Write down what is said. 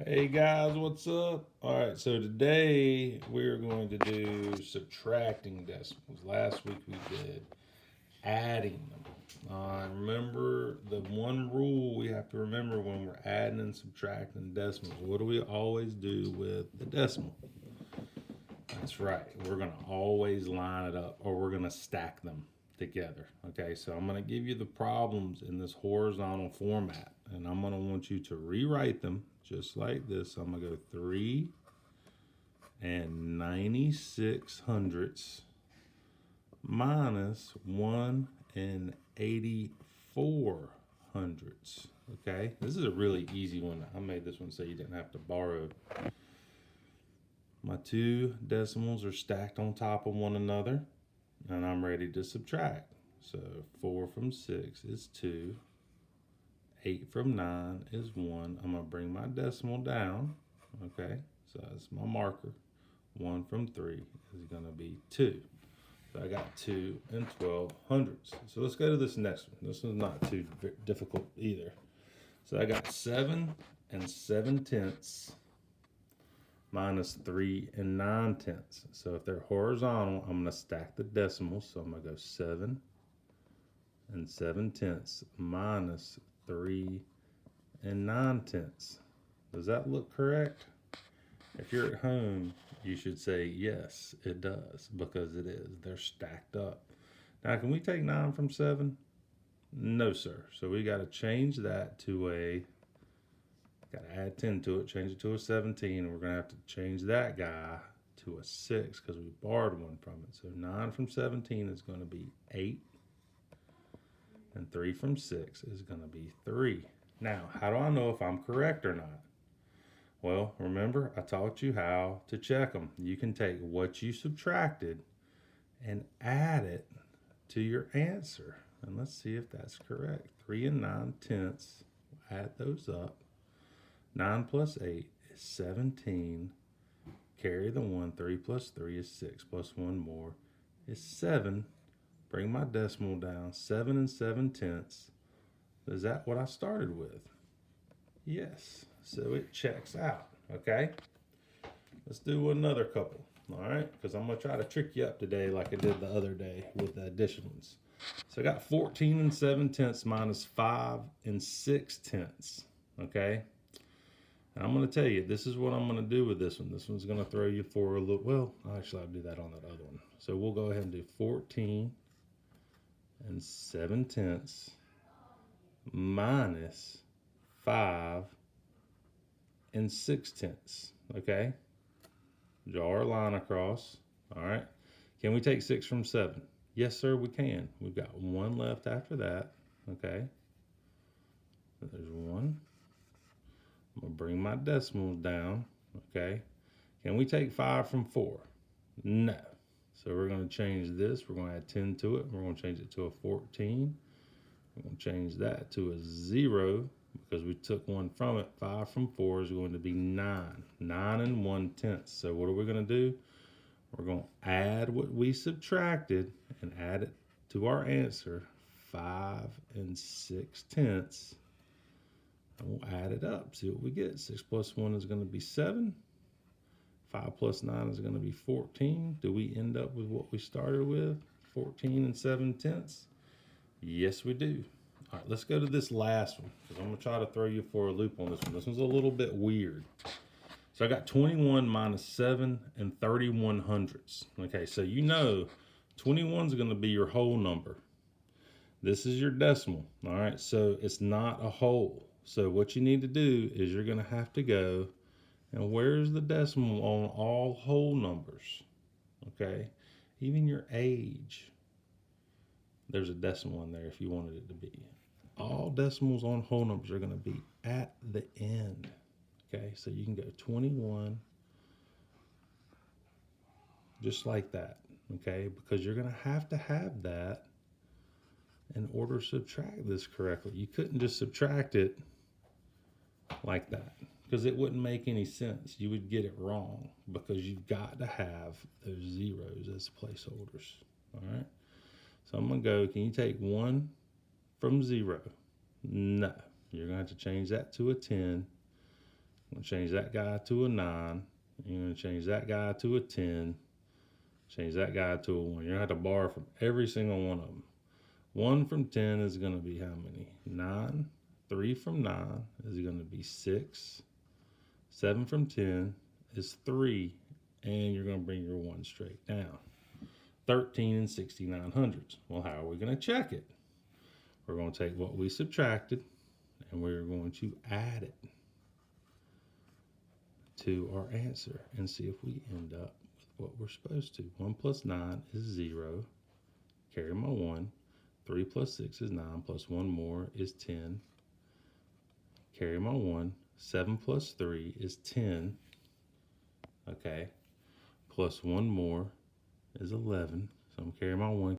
Hey guys, what's up? All right, so today we're going to do subtracting decimals. Last week we did adding them. Remember the one rule we have to remember when we're adding and subtracting decimals. What do we always do with the decimal? That's right, we're going to always line it up or we're going to stack them together. Okay, so I'm going to give you the problems in this horizontal format and I'm going to want you to rewrite them just like this. I'm going to go 3 and 96 hundredths minus 1 and 84 hundredths. Okay, this is a really easy one. I made this one so you didn't have to borrow. My two decimals are stacked on top of one another, and I'm ready to subtract. So 4 from 6 is 2, 8 from 9 is 1. I'm going to bring my decimal down. Okay, so that's my marker. 1 from 3 is going to be 2. So I got 2 and 12 hundredths. So let's go to this next one. This one's not too difficult either. So I got 7 and 7 tenths minus 3 and 9 tenths. So if they're horizontal, I'm going to stack the decimals. So I'm going to go 7 and 7 tenths minus 3 and 9 tenths. Does that look correct? If you're at home, you should say yes, it does, because it is. They're stacked up. Now, can we take 9 from 7? No, sir. So we got to change that to got to add 10 to it, change it to a 17, and we're going to have to change that guy to a 6 because we borrowed one from it. So 9 from 17 is going to be 8, and 3 from 6 is going to be 3. Now, how do I know if I'm correct or not? Well, remember, I taught you how to check them. You can take what you subtracted and add it to your answer. And let's see if that's correct. 3 and 9 tenths, add those up. 9 plus 8 is 17. Carry the 1. 3 plus 3 is 6. Plus 1 more is 7. Bring my decimal down. 7 and 7 tenths. Is that what I started with? Yes. So it checks out. Okay. Let's do another couple. All right. Because I'm going to try to trick you up today like I did the other day with the additions. So I got 14 and 7 tenths minus 5 and 6 tenths. Okay. And I'm going to tell you, this is what I'm going to do with this one. This one's going to throw you for a little, well, actually, I'll do that on that other one. So we'll go ahead and do 14 and 7 tenths minus 5 and 6 tenths. Okay? Draw a line across. All right. Can we take 6 from 7? Yes, sir, we can. We've got 1 left after that. Okay? So there's 1. I'm going to bring my decimals down. Okay? Can we take 5 from 4? No. So we're going to change this. We're going to add 10 to it. We're going to change it to a 14. We're going to change that to a 0 because we took 1 from it. 5 from 4 is going to be 9. 9 and 1 tenths. So what are we going to do? We're going to add what we subtracted and add it to our answer. 5 and 6 tenths. And we'll add it up. See what we get. 6 plus 1 is going to be 7. 5 plus 9 is going to be 14. Do we end up with what we started with? 14 and 7 tenths? Yes, we do. All right, let's go to this last one because I'm going to try to throw you for a loop on this one. This one's a little bit weird. So I got 21 minus 7 and 31 hundredths. Okay, so you know 21 is going to be your whole number. This is your decimal. All right, so it's not a whole. So what you need to do is you're going to have to go, and where's the decimal on all whole numbers? Okay, even your age, there's a decimal in there if you wanted it to be. All decimals on whole numbers are going to be at the end. Okay, so you can go 21 just like that. Okay, because you're going to have that in order to subtract this correctly. You couldn't just subtract it like that because it wouldn't make any sense. You would get it wrong because you've got to have those zeros as placeholders. All right, so I'm going to go, can you take 1 from 0? No. You're going to have to change that to a 10. I'm going to change that guy to a 9. You're going to change that guy to a 10. Change that guy to a 1. You're going to have to borrow from every single one of them. 1 from 10 is going to be how many? 9. 3 from 9 is going to be 6. 7 from 10 is 3. And you're going to bring your 1 straight down. 13 and 69/100ths. Well, how are we going to check it? We're going to take what we subtracted and we're going to add it to our answer and see if we end up with what we're supposed to. 1 plus 9 is 0. Carry my 1. 3 plus 6 is 9, plus 1 more is 10. Carry my 1. 7 plus 3 is 10. Okay. Plus 1 more is 11. So I'm carrying my 1.